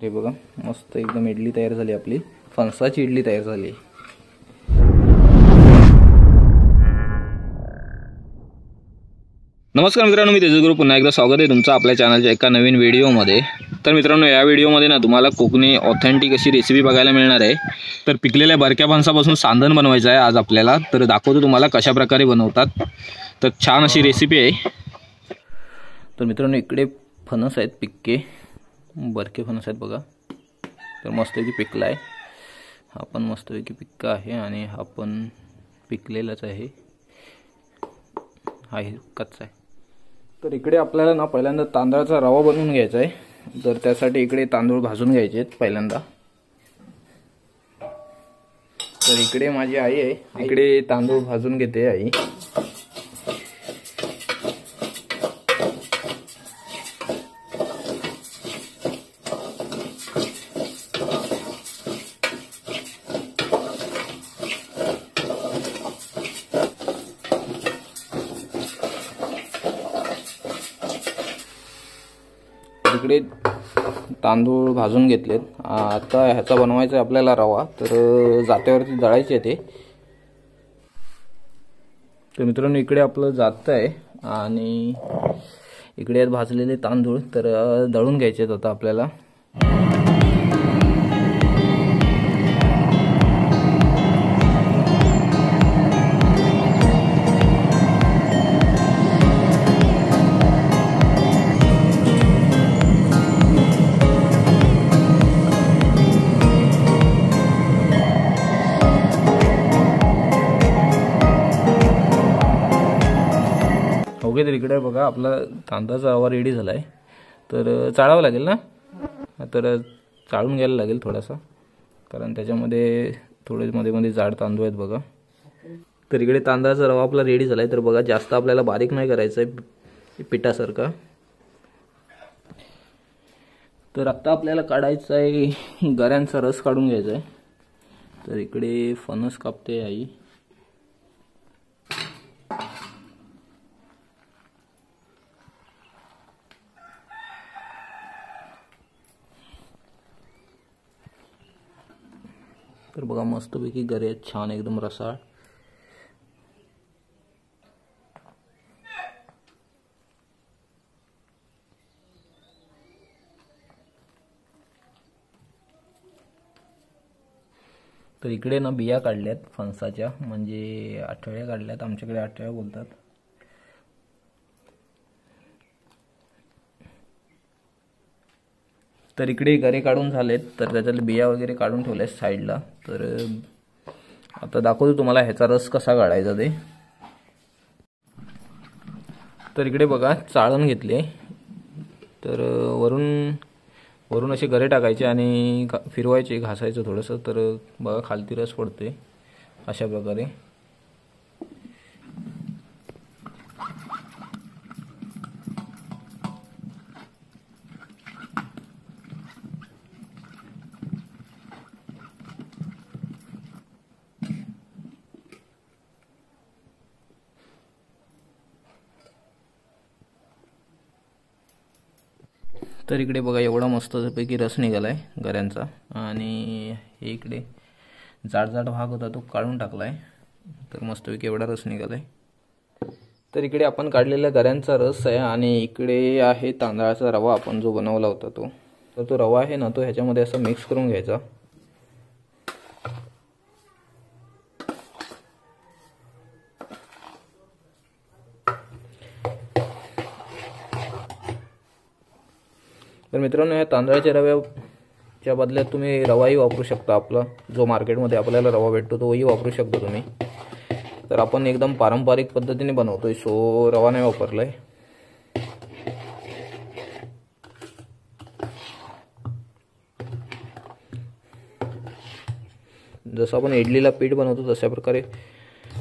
हे बघा मस्त एकदम इडली तयार झाली आपली, फणसाची इडली तयार झाली। नमस्कार मित्रांनो, मी तेजस गुरु पुन्हा एकदा स्वागत आहे तुमचं आपल्या चॅनलच्या एका नवीन व्हिडिओमध्ये। तर मित्रांनो, या व्हिडिओमध्ये ना तुम्हाला कोकणी ऑथेंटिक अशी रेसिपी बघायला मिळणार आहे। तर पिकलेल्या बारक्या फणसापासून सांधण बनवायचं आहे आज आपल्याला। तर दाखवतो तुम्हाला कशा प्रकारे बनवतात। तर छान अशी रेसिपी आहे। तर मित्रांनो, इकडे फणस आहेत पिक्के, बारके फणस आहेत बघा। तर मस्तपैकी पिकला आहे, हा पण मस्तपैकी पिक्का आहे आणि हा पण पिकलेलाच आहे, हा कच्चा आहे। तर इकडे आपल्याला ना पहिल्यांदा तांदळाचा रवा बनवून घ्यायचा आहे। तर त्यासाठी इकडे तांदूळ भाजून घ्यायचे आहेत पहिल्यांदा। तर इकडे माझी आई आहे, इकडे तांदूळ भाजून घेते आई। इकडे तांदूळ भाजून घेतलेत, आता ह्याचा बनवायचा आपल्याला रवा। तर जात्यावरती दळायचे ते। तर मित्रांनो, इकडे आपलं जात आहे आणि इकडे आहेत भाजलेले तांदूळ। तर दळून घ्यायचे आहेत आता आपल्याला। ओके, तर इकडे बघा आपला तांदळाचा रवा रेडी झाला आहे। तर चाळावं लागेल ना, तर चाळून घ्यायला लागेल थोडासा, कारण त्याच्यामध्ये थोडे मध्ये मध्ये जाड तांदूळ आहेत बघा। तर इकडे तांदळाचा रवा आपला रेडी झाला आहे। तर बघा, जास्त आपल्याला बारीक नाही करायचं आहे पिठासारखा। तर आता आपल्याला काढायचा आहे गऱ्यांचा रस काढून घ्यायचा आहे। तर इकडे फणस कापते आई। तर बघा मस्तपैकी गरे आहेत, छान एकदम रसाळ। तर इकडे ना बिया काढल्यात फणसाच्या, म्हणजे आठवड्या काढल्यात, आमच्याकडे आठवड्या बोलतात। तर इकडे गरे काढून झालेत, तर त्याच्यात बिया वगैरे काढून ठेवल्यात साईडला। तर आता दाखवतो तुम्हाला ह्याचा रस कसा काढायचा ते। तर इकडे बघा चाळण घेतली, तर वरून असे गरे टाकायचे आणि फिरवायचे, घासायचं थोडंसं। तर बघा खालती रस पडते अशा प्रकारे। तर इकडे बघा एवढा मस्तपैकी रस निघालाय गऱ्यांचा, आणि हे इकडे जाड जाड भाग होता तो काढून टाकलाय। तर मस्तपैकी एवढा रस निघालाय। तर इकडे आपण काढलेला गऱ्यांचा रस आहे, आणि इकडे आहे तांदळाचा रवा आपण जो बनवला होता तो। तर तो रवा आहे ना, तो ह्याच्यामध्ये असं मिक्स करून घ्यायचा। तर मित्रांनो, ह्या तांदळाच्या रव्याच्या बदल्यात तुम्ही रवाही वापरू शकता, आपला जो मार्केटमध्ये आपल्याला रवा भेटतो तोही वापरू शकता तुम्ही। तर आपण एकदम पारंपरिक पद्धतीने बनवतोय, सो रवा नाही वापरलाय। जसं आपण इडलीला पीठ बनवतो तशा प्रकारे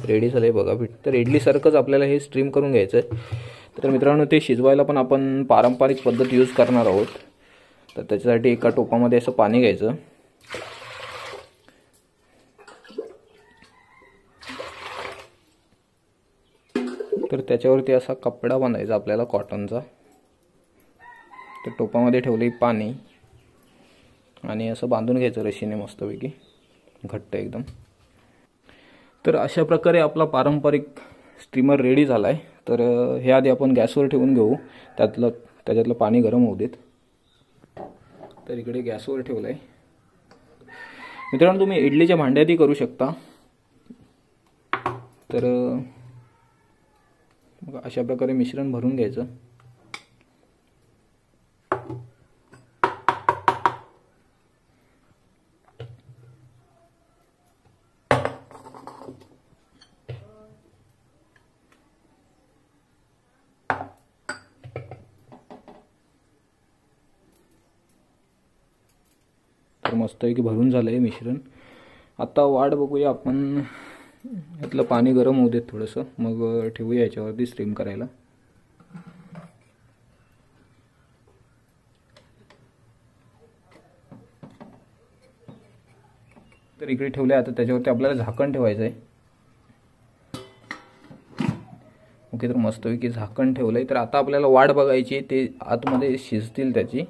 रेडी झालंय बघा पीठ। तर इडली सारखंच आपल्याला हे स्टीम करून घ्यायचं आहे। तर मित्रांनो, ते शिजवायला पण आपण पारंपरिक पद्धत यूज करणार आहोत। तर त्याच्यासाठी एका टोपामध्ये असं पाणी घ्यायचं, तर त्याच्यावरती असा कपडा बांधायचा आपल्याला कॉटनचा। तर टोपामध्ये ठेवले पाणी, आणि असं बांधून घ्यायचं रशीने मस्तपैकी घट्ट एकदम. तर अशा प्रकारे आपला पारंपरिक स्टीमर रेडी झाला आहे. तर हे आधी आपण गॅसवर ठेवून घेऊ, त्याच्यातलं पाणी गरम होऊ देत. तर इकडे गॅसवर ठेवलं आहे. मित्रांनो तुम्ही इडलीच्या भांड्यातही करू शकता. तर अशा प्रकारे मिश्रण भरून घ्यायचं. तर मस्तपैकी भरून झालं आहे मिश्रण. आता वाट बघूया आपण, यातलं पाणी गरम होऊ देत थोडंसं, मग ठेवूया याच्यावरती स्टीम करायला. तर इकडे ठेवलं आहे. आता त्याच्यावरती आपल्याला झाकण ठेवायचं आहे. ओके, तर मस्तपैकी झाकण ठेवलं आहे. तर आता आपल्याला वाट बघायची, ते आतमध्ये शिजतील त्याची.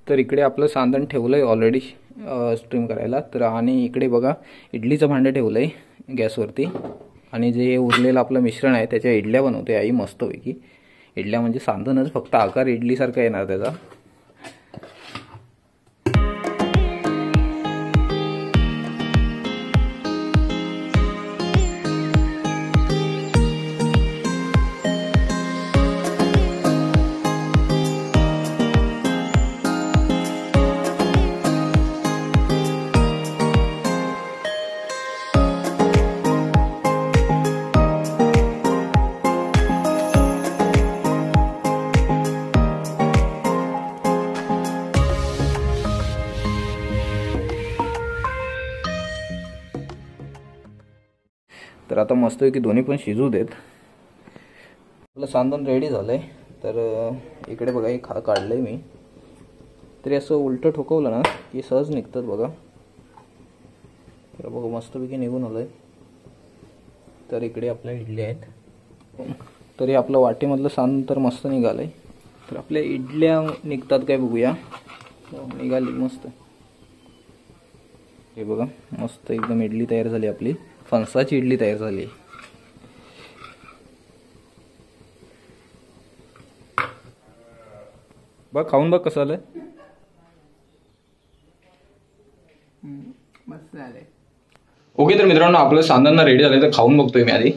तर इकडे आपलं सांधण ठेवलं आहे ऑलरेडी स्टीम करायला. तर आणि इकडे बघा इडलीचं भांडं ठेवलं आहे गॅसवरती. आणि जे उरलेलं आपलं मिश्रण आहे त्याच्या इडल्या बनवते आई मस्तपैकी. इडल्या म्हणजे सांधणच, फक्त आकार इडलीसारखा येणार त्याचा. तर आता मस्तपैकी दोन्ही पण शिजू देत. आपलं सांधण रेडी झालं आहे. तर इकडे बघा हे काढलं आहे मी. तरी असं उलटं ठोकवलं ना की सहज निघतात बघा. तर बघा मस्तपैकी निघून आलं आहे. तर इकडे आपल्या इडल्या आहेत. तरी आपलं वाटीमधलं सांधण तर मस्त निघालं आहे. तर आपल्या इडल्या निघतात काय बघूया. निघाली मस्त. हे बघा मस्त एकदम इडली तयार झाली आपली. फणसाची इडली तयार झाली. बघ खाऊन बघ कसं आलंय. मस्त झालंय. ओके, तर मित्रांनो आपलं सांधण रेडी झालंय. तर खाऊन बघतोय मी आधी.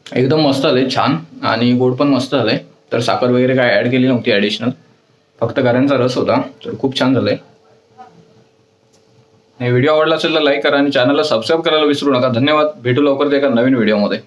एकदम मस्त आलंय, छान. आणि गोड पण मस्त झालंय. तर साखर वगैरे काय ऍड केली नव्हती ॲडिशनल, फक्त गाऱ्यांचा रस होता. तर खूप छान झालंय. व्हिडिओ आवडला असेल तर लाईक करा आणि चॅनलला सबस्क्राईब करायला विसरू नका. धन्यवाद. भेटू लवकर एका नवीन व्हिडिओमध्ये.